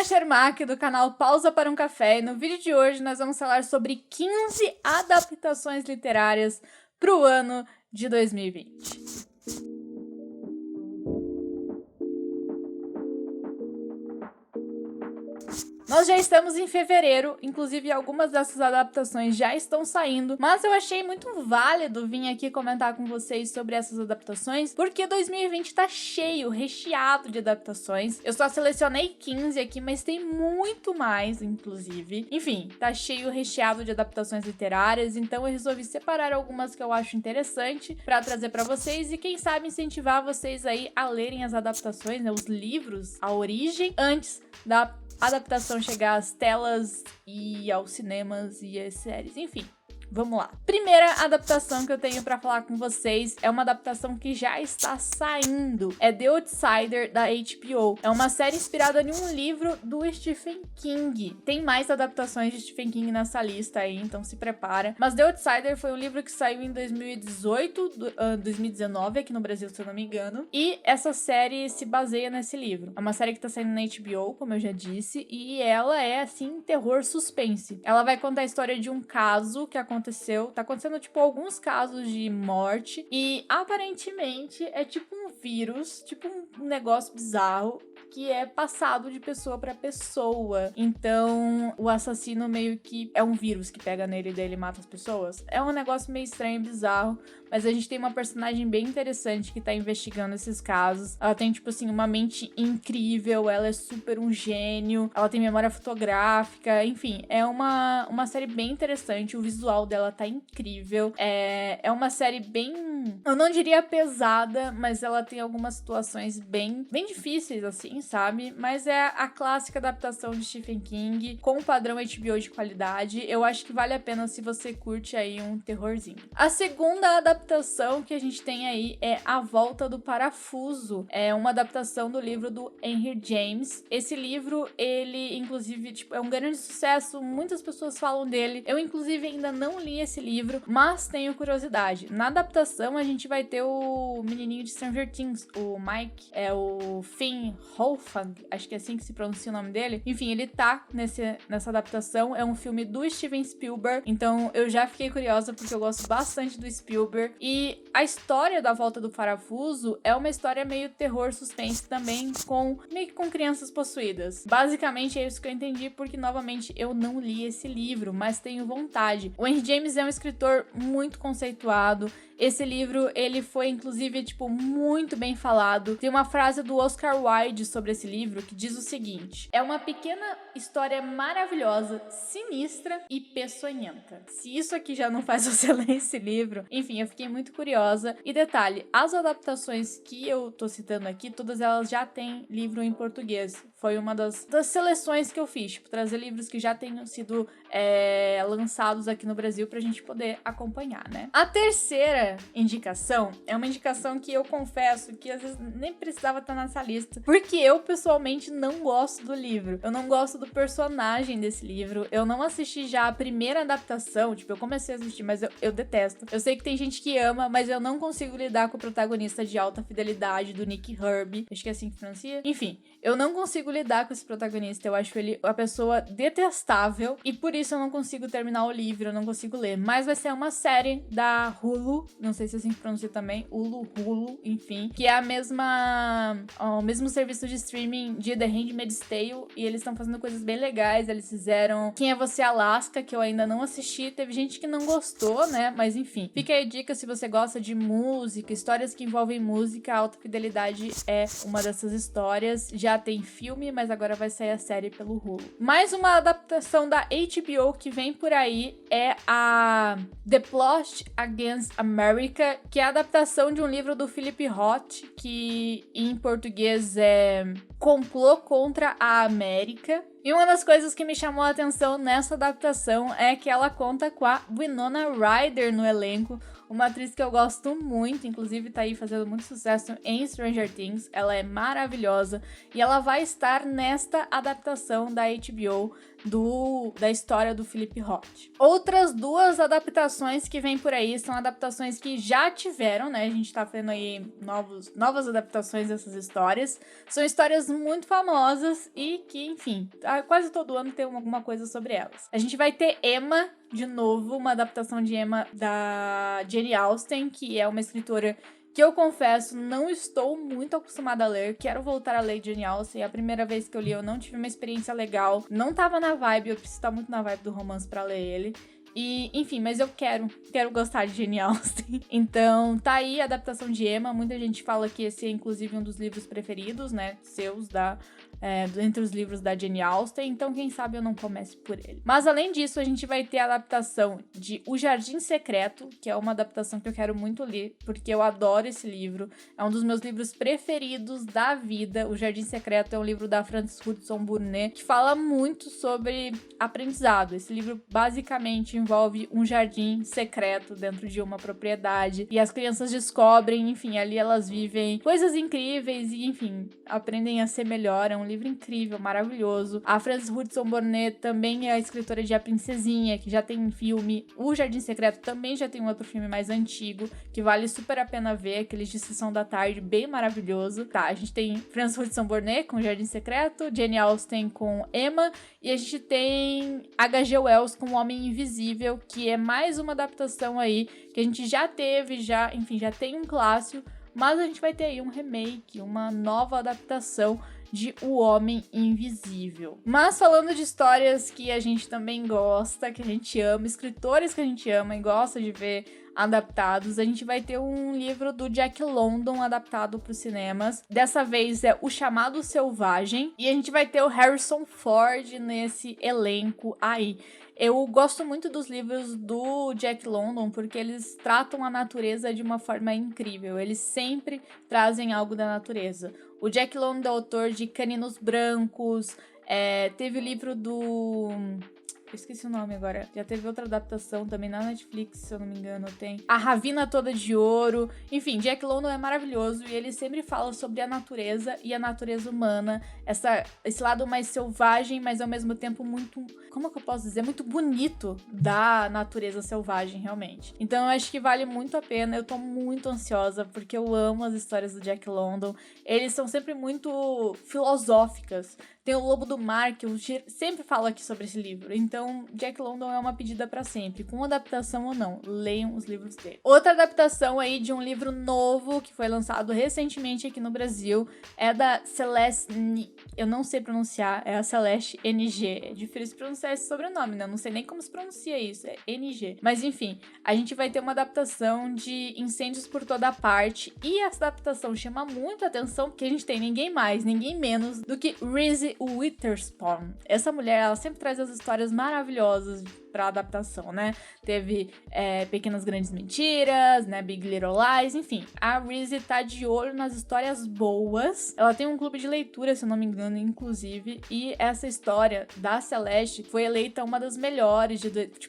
Ana Shermack, do canal Pausa para um Café, e no vídeo de hoje nós vamos falar sobre 15 adaptações literárias para o ano de 2020. Nós já estamos em fevereiro, inclusive algumas dessas adaptações já estão saindo, mas eu achei muito válido vir aqui comentar com vocês sobre essas adaptações, porque 2020 tá cheio, recheado de adaptações. Eu só selecionei 15 aqui, mas tem muito mais, inclusive. Enfim, tá cheio, recheado de adaptações literárias, então eu resolvi separar algumas que eu acho interessante pra trazer pra vocês e quem sabe incentivar vocês aí a lerem as adaptações, né, os livros, a origem, antes da adaptação chegar às telas e aos cinemas e às séries, enfim. Vamos lá. Primeira adaptação que eu tenho pra falar com vocês é uma adaptação que já está saindo. É The Outsider, da HBO. É uma série inspirada em um livro do Stephen King. Tem mais adaptações de Stephen King nessa lista aí, então se prepara. Mas The Outsider foi um livro que saiu em 2018, 2019 aqui no Brasil, se eu não me engano. E essa série se baseia nesse livro. É uma série que tá saindo na HBO, como eu já disse, e ela é, assim, terror suspense. Ela vai contar a história de um caso que tá acontecendo, tipo, alguns casos de morte e, aparentemente, é tipo um vírus, tipo um negócio bizarro que é passado de pessoa pra pessoa. Então, o assassino meio que é um vírus que pega nele e daí ele mata as pessoas. É um negócio meio estranho, bizarro, mas a gente tem uma personagem bem interessante que tá investigando esses casos. Ela tem, tipo assim, uma mente incrível, ela é super um gênio, ela tem memória fotográfica, enfim, é uma série bem interessante, o visual dela tá incrível. É uma série bem, eu não diria pesada, mas ela tem algumas situações bem difíceis, assim, sabe? Mas é a clássica adaptação de Stephen King com um padrão HBO de qualidade. Eu acho que vale a pena se você curte aí um terrorzinho. A segunda adaptação que a gente tem aí é A Volta do Parafuso. É uma adaptação do livro do Henry James. Esse livro, ele, inclusive, tipo, é um grande sucesso, muitas pessoas falam dele. Eu, inclusive, ainda não li esse livro, mas tenho curiosidade. Na adaptação, a gente vai ter o menininho de Stranger Things, o Mike, é o Finn Wolfhard, acho que é assim que se pronuncia o nome dele. Enfim, ele tá nessa adaptação, é um filme do Steven Spielberg, então eu já fiquei curiosa porque eu gosto bastante do Spielberg. E a história da Volta do Parafuso é uma história meio terror suspense também, meio que com crianças possuídas. Basicamente é isso que eu entendi, porque novamente eu não li esse livro, mas tenho vontade. O Henry James é um escritor muito conceituado. Esse livro, ele foi, inclusive, tipo, muito bem falado. Tem uma frase do Oscar Wilde sobre esse livro que diz o seguinte: é uma pequena história maravilhosa, sinistra e peçonhenta. Se isso aqui já não faz você ler esse livro, enfim, eu fiquei muito curiosa. E detalhe, as adaptações que eu tô citando aqui, todas elas já têm livro em português. Foi uma das seleções que eu fiz, tipo, trazer livros que já tenham sido lançados aqui no Brasil pra gente poder acompanhar, né? A terceira indicação é uma indicação que eu confesso que às vezes nem precisava estar nessa lista, porque eu pessoalmente não gosto do livro. Eu não gosto do personagem desse livro. Eu não assisti já a primeira adaptação, tipo, eu comecei a assistir, mas eu detesto. Eu sei que tem gente que ama, mas eu não consigo lidar com o protagonista de alta fidelidade do Nick Herbie. Acho que é assim que pronuncia. Enfim, eu não consigo lidar com esse protagonista. Eu acho ele uma pessoa detestável e por isso eu não consigo terminar o livro, eu não consigo ler. Mas vai ser uma série da Hulu, não sei se é assim que pronuncia também, Hulu, enfim, que é o mesmo serviço de streaming de The Handmaid's Tale, e eles estão fazendo coisas bem legais. Eles fizeram Quem é Você, Alaska, que eu ainda não assisti, teve gente que não gostou, né, mas enfim, fica aí a dica se você gosta de música, histórias que envolvem música. Alta Fidelidade é uma dessas histórias. Já tem filme, mas agora vai sair a série pelo Hulu. Mais uma adaptação da HBO que vem por aí é a The Plot Against America, que é a adaptação de um livro do Philip Roth, que em português é Complô contra a América. E uma das coisas que me chamou a atenção nessa adaptação é que ela conta com a Winona Ryder no elenco, uma atriz que eu gosto muito, inclusive tá aí fazendo muito sucesso em Stranger Things. Ela é maravilhosa e ela vai estar nesta adaptação da HBO da história do Philip Roth. Outras 2 adaptações que vêm por aí são adaptações que já tiveram, né? A gente tá vendo aí novas adaptações dessas histórias. São histórias muito famosas e que, enfim, quase todo ano tem alguma coisa sobre elas. A gente vai ter Emma, de novo, uma adaptação de Emma da Jane Austen, que é uma escritora que eu confesso, não estou muito acostumada a ler, quero voltar a ler Jane Austen, a primeira vez que eu li eu não tive uma experiência legal, não tava na vibe, eu preciso estar muito na vibe do romance pra ler ele. E, enfim, mas eu quero gostar de Jane Austen. Então, tá aí a adaptação de Emma. Muita gente fala que esse é, inclusive, um dos livros preferidos, né? Seus, entre os livros da Jane Austen. Então, quem sabe eu não comece por ele. Mas, além disso, a gente vai ter a adaptação de O Jardim Secreto, que é uma adaptação que eu quero muito ler, porque eu adoro esse livro. É um dos meus livros preferidos da vida. O Jardim Secreto é um livro da Frances Hudson Burnett, que fala muito sobre aprendizado. Esse livro, basicamente, envolve um jardim secreto dentro de uma propriedade e as crianças descobrem, enfim, ali elas vivem coisas incríveis e, enfim, aprendem a ser melhor. É um livro incrível, maravilhoso. A Frances Hudson Burnett também é a escritora de A Princesinha, que já tem um filme. O Jardim Secreto também já tem um outro filme mais antigo, que vale super a pena ver, aqueles de Sessão da Tarde, bem maravilhoso. Tá, a gente tem Frances Hudson Burnett com O Jardim Secreto, Jane Austen com Emma, e a gente tem H.G. Wells com O Homem Invisível, que é mais uma adaptação aí, que a gente já teve, já tem um clássico, mas a gente vai ter aí um remake, uma nova adaptação de O Homem Invisível. Mas falando de histórias que a gente também gosta, que a gente ama, escritores que a gente ama e gosta de ver adaptados, a gente vai ter um livro do Jack London adaptado para os cinemas. Dessa vez é O Chamado Selvagem, e a gente vai ter o Harrison Ford nesse elenco aí. Eu gosto muito dos livros do Jack London porque eles tratam a natureza de uma forma incrível. Eles sempre trazem algo da natureza. O Jack London é autor de Caninos Brancos, teve o livro do... Eu esqueci o nome agora. Já teve outra adaptação também na Netflix, se eu não me engano, tem. A Ravina Toda de Ouro. Enfim, Jack London é maravilhoso e ele sempre fala sobre a natureza e a natureza humana. Esse lado mais selvagem, mas ao mesmo tempo muito... Como que eu posso dizer? Muito bonito da natureza selvagem, realmente. Então eu acho que vale muito a pena. Eu tô muito ansiosa porque eu amo as histórias do Jack London. Eles são sempre muito filosóficas. Tem o Lobo do Mar, que eu sempre falo aqui sobre esse livro. Então, Jack London é uma pedida pra sempre. Com adaptação ou não, leiam os livros dele. Outra adaptação aí de um livro novo, que foi lançado recentemente aqui no Brasil, é da Celeste... Eu não sei pronunciar, é a Celeste NG. É difícil pronunciar esse sobrenome, né? Eu não sei nem como se pronuncia isso, é NG. Mas enfim, a gente vai ter uma adaptação de Incêndios por Toda Parte. E essa adaptação chama muito a atenção, porque a gente tem ninguém mais, ninguém menos do que Reese Witherspoon. Essa mulher, ela sempre traz as histórias maravilhosas pra adaptação, né? Teve Pequenas Grandes Mentiras, né? Big Little Lies, enfim. A Reese tá de olho nas histórias boas. Ela tem um clube de leitura, se eu não me engano, inclusive. E essa história da Celeste foi eleita uma das melhores,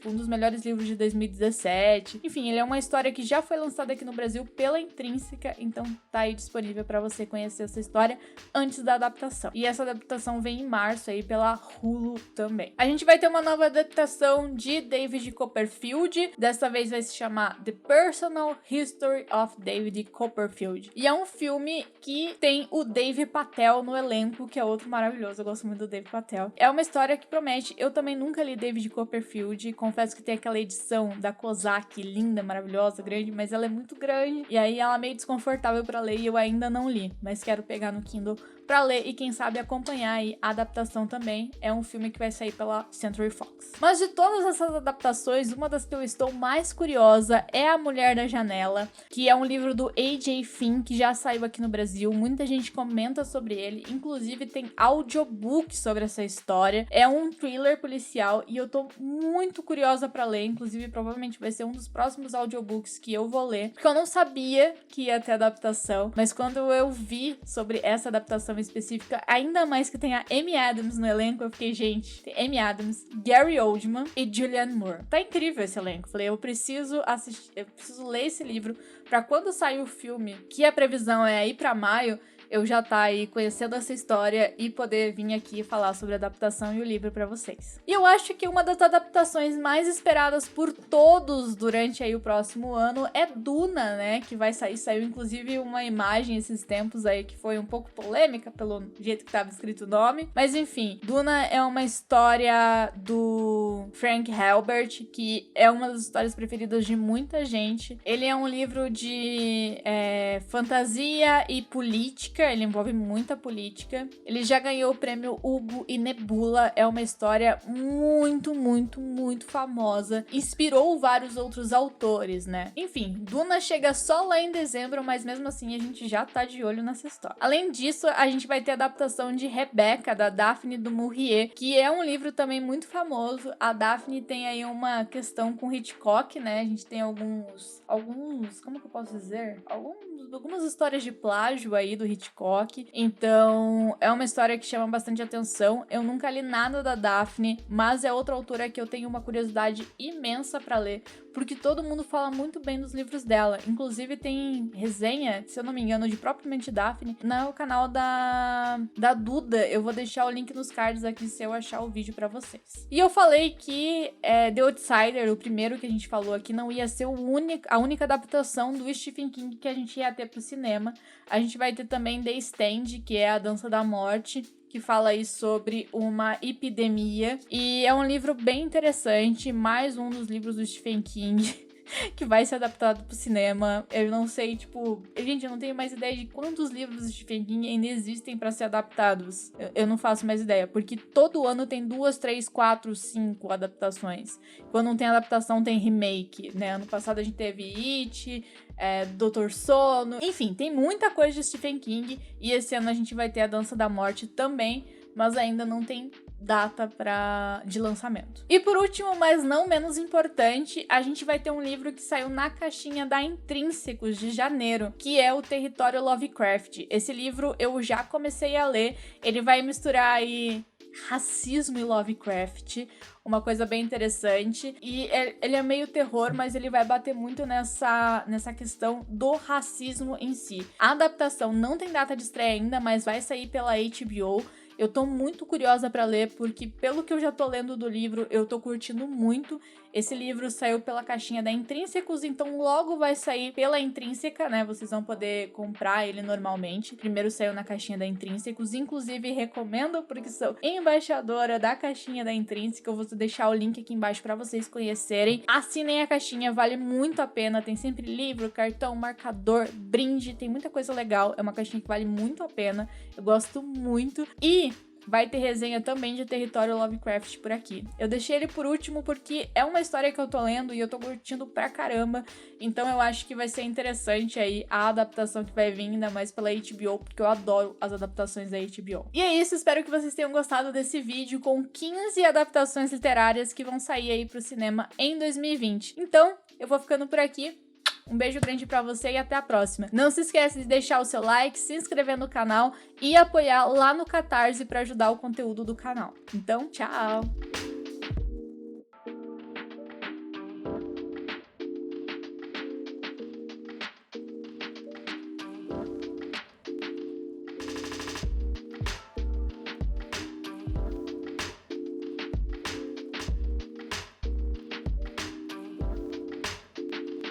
um dos melhores livros de 2017. Enfim, ele é uma história que já foi lançada aqui no Brasil pela Intrínseca, então tá aí disponível pra você conhecer essa história antes da adaptação. E essa adaptação vem em março aí pela Hulu também. A gente vai ter uma nova adaptação de David Copperfield. Dessa vez vai se chamar The Personal History of David Copperfield. E é um filme que tem o Dave Patel no elenco, que é outro maravilhoso. Eu gosto muito do Dave Patel. É uma história que promete. Eu também nunca li David Copperfield. Confesso que tem aquela edição da Kozak, linda, maravilhosa, grande, mas ela é muito grande. E aí ela é meio desconfortável pra ler e eu ainda não li. Mas quero pegar no Kindle pra ler e quem sabe acompanhar aí a adaptação também. É um filme que vai sair pela Century Fox. Mas de todas essas adaptações, uma das que eu estou mais curiosa é A Mulher da Janela, que é um livro do A.J. Finn, que já saiu aqui no Brasil. Muita gente comenta sobre ele, inclusive tem audiobook sobre essa história. É um thriller policial e eu tô muito curiosa pra ler, inclusive provavelmente vai ser um dos próximos audiobooks que eu vou ler, porque eu não sabia que ia ter adaptação, mas quando eu vi sobre essa adaptação específica, ainda mais que tem a Amy Adams no elenco, eu fiquei, gente, tem Amy Adams, Gary Oldman e Julianne Moore. Tá incrível esse elenco. Falei, eu preciso ler esse livro pra quando sair o filme, que a previsão é aí pra maio, eu já tá aí conhecendo essa história e poder vir aqui falar sobre a adaptação e o livro pra vocês. E eu acho que uma das adaptações mais esperadas por todos durante aí o próximo ano é Duna, né? Que vai sair, saiu inclusive uma imagem esses tempos aí que foi um pouco polêmica pelo jeito que tava escrito o nome. Mas enfim, Duna é uma história do Frank Herbert, que é uma das histórias preferidas de muita gente. Ele é um livro de fantasia e política, ele envolve muita política. Ele já ganhou o prêmio Hugo e Nebula, é uma história muito, muito, muito famosa. Inspirou vários outros autores, né? Enfim, Duna chega só lá em dezembro, mas mesmo assim a gente já tá de olho nessa história. Além disso, a gente vai ter a adaptação de Rebecca, da Daphne du Maurier, que é um livro também muito famoso. A Daphne tem aí uma questão com Hitchcock, né? A gente tem alguns, como que eu posso dizer? Algumas histórias de plágio aí do Hitchcock. Então, é uma história que chama bastante atenção. Eu nunca li nada da Daphne, mas é outra autora que eu tenho uma curiosidade imensa pra ler, porque todo mundo fala muito bem dos livros dela. Inclusive, tem resenha, se eu não me engano, de propriamente Daphne no canal da Duda. Eu vou deixar o link nos cards aqui se eu achar o vídeo pra vocês. E eu falei que The Outsider, o primeiro que a gente falou aqui, não ia ser a única adaptação do Stephen King que a gente ia ter pro cinema. A gente vai ter também The Stand, que é A Dança da Morte, que fala aí sobre uma epidemia. E é um livro bem interessante, mais um dos livros do Stephen King que vai ser adaptado pro cinema. Eu não sei, gente, eu não tenho mais ideia de quantos livros do Stephen King ainda existem pra ser adaptados. Eu não faço mais ideia, porque todo ano tem 2, 3, 4, 5 adaptações. Quando não tem adaptação, tem remake, né? Ano passado a gente teve It, Doutor Sono, enfim, tem muita coisa de Stephen King, e esse ano a gente vai ter A Dança da Morte também, mas ainda não tem data de lançamento. E por último, mas não menos importante, a gente vai ter um livro que saiu na caixinha da Intrínsecos de janeiro, que é o Território Lovecraft. Esse livro eu já comecei a ler, ele vai misturar aí racismo e Lovecraft, uma coisa bem interessante, e ele é meio terror, mas ele vai bater muito nessa questão do racismo em si. A adaptação não tem data de estreia ainda, mas vai sair pela HBO. Eu tô muito curiosa pra ler, porque pelo que eu já tô lendo do livro, eu tô curtindo muito. Esse livro saiu pela caixinha da Intrínsecos, então logo vai sair pela Intrínseca, né? Vocês vão poder comprar ele normalmente. Primeiro saiu na caixinha da Intrínsecos, inclusive recomendo, porque sou embaixadora da caixinha da Intrínseca. Eu vou deixar o link aqui embaixo pra vocês conhecerem. Assinem a caixinha, vale muito a pena. Tem sempre livro, cartão, marcador, brinde, tem muita coisa legal. É uma caixinha que vale muito a pena. Eu gosto muito. E vai ter resenha também de Território Lovecraft por aqui. Eu deixei ele por último porque é uma história que eu tô lendo e eu tô curtindo pra caramba. Então eu acho que vai ser interessante aí a adaptação que vai vir, ainda mais pela HBO, porque eu adoro as adaptações da HBO. E é isso, espero que vocês tenham gostado desse vídeo com 15 adaptações literárias que vão sair aí pro cinema em 2020. Então, eu vou ficando por aqui. Um beijo grande pra você e até a próxima. Não se esqueça de deixar o seu like, se inscrever no canal e apoiar lá no Catarse pra ajudar o conteúdo do canal. Então, tchau!